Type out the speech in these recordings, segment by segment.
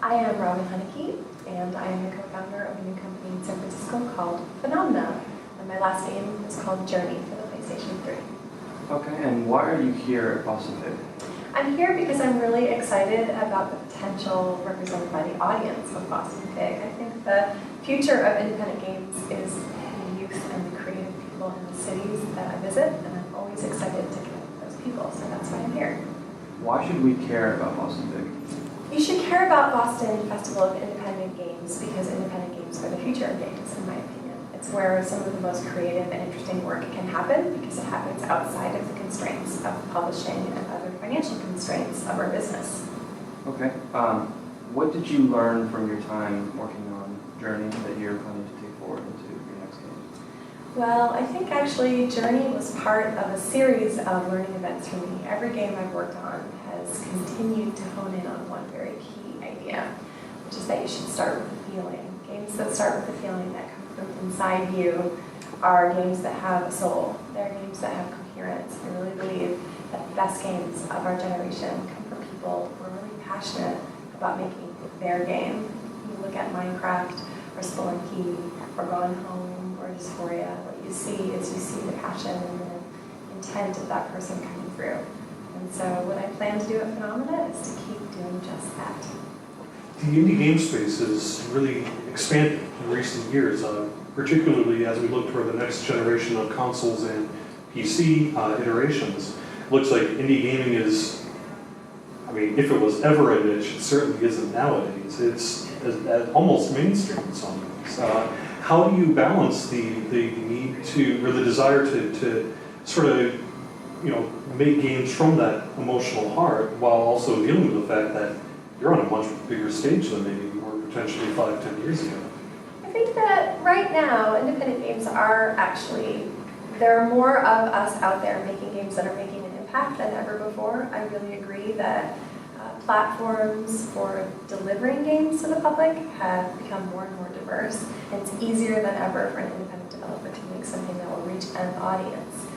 I am Robin Hunicke, and I am the co-founder of a new company in San Francisco called Funomena. And my last name is called Journey for the PlayStation 3. Okay, and why are you here at Boston Fig? I'm here because I'm really excited about the potential represented by the audience of Boston Fig. I think the future of independent games is the youth and the creative people in the cities that I visit, and I'm always excited to connect with those people, so that's why I'm here. Why should we care about Boston Fig? You should care about Boston Festival of Independent Games because independent games are the future of games, in my opinion. It's where some of the most creative and interesting work can happen because it happens outside of the constraints of publishing and other financial constraints of our business. Okay. What did you learn from your time working on Journey that you're planning to take forward into your next game? Well, I think actually Journey was part of a series of learning events for me. Every game I've worked on has continued to hone in on one very key idea, which is that you should start with the feeling. Games that start with the feeling that come from inside you are games that have a soul. They're games that have coherence. I really believe that the best games of our generation come from people who are really passionate about making their game. You look at Minecraft or Spelunky or Gone Home or Dysphoria, what you see is you see the passion and the intent of that person coming through. And so what I plan to do at Funomena is to keep doing just that. The indie game space has really expanded in recent years, particularly as we look toward the next generation of consoles and PC iterations. It looks like indie gaming is, I mean, if it was ever a niche, it certainly isn't nowadays. It's almost mainstream in some ways. How do you balance the need to, or the desire to sort of, make games from that emotional heart while also dealing with the fact that you're on a much bigger stage than maybe you were potentially 5-10 years ago? I think that right now, independent games are actually, there are more of us out there making games that are making an impact than ever before. I really agree that platforms for delivering games to the public have become more and more diverse, and it's easier than ever for an independent developer to make something that will reach an audience.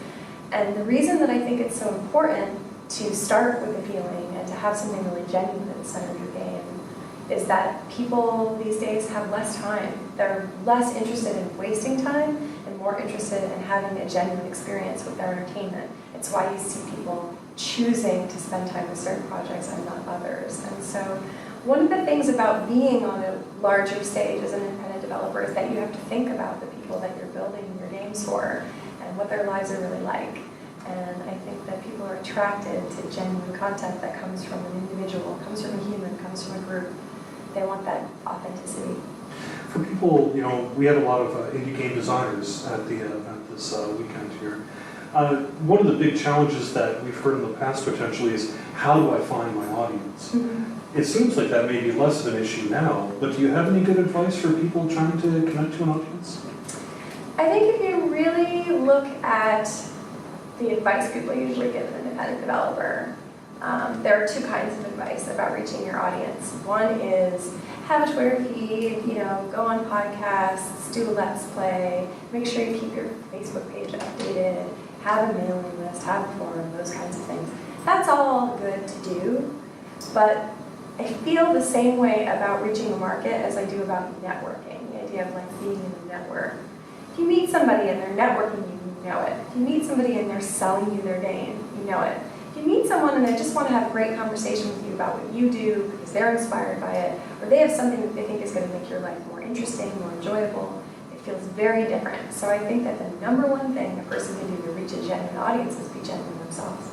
And the reason that I think it's so important to start with a feeling and to have something really genuine at the center of your game is that people these days have less time. They're less interested in wasting time and more interested in having a genuine experience with their entertainment. It's why you see people choosing to spend time with certain projects and not others. And so one of the things about being on a larger stage as an independent developer is that you have to think about the people that you're building your games for and what their lives are really like. And I think that people are attracted to genuine content that comes from an individual, comes from a human, comes from a group. They want that authenticity. For people, we had a lot of indie game designers at the event this weekend here. One of the big challenges that we've heard in the past potentially is, how do I find my audience? Mm-hmm. It seems like that may be less of an issue now, but do you have any good advice for people trying to connect to an audience? I think if you really look at the advice people usually give an independent developer, there are two kinds of advice about reaching your audience. One is have a Twitter feed, go on podcasts, do a Let's Play, make sure you keep your Facebook page updated, have a mailing list, have a forum, those kinds of things. That's all good to do, but I feel the same way about reaching a market as I do about networking, the idea of being in a network. If you meet somebody and they're networking you, you know it. If you meet somebody and they're selling you their game, you know it. If you meet someone and they just want to have a great conversation with you about what you do because they're inspired by it, or they have something that they think is going to make your life more interesting, more enjoyable, it feels very different. So I think that the number one thing a person can do to reach a genuine audience is be genuine themselves.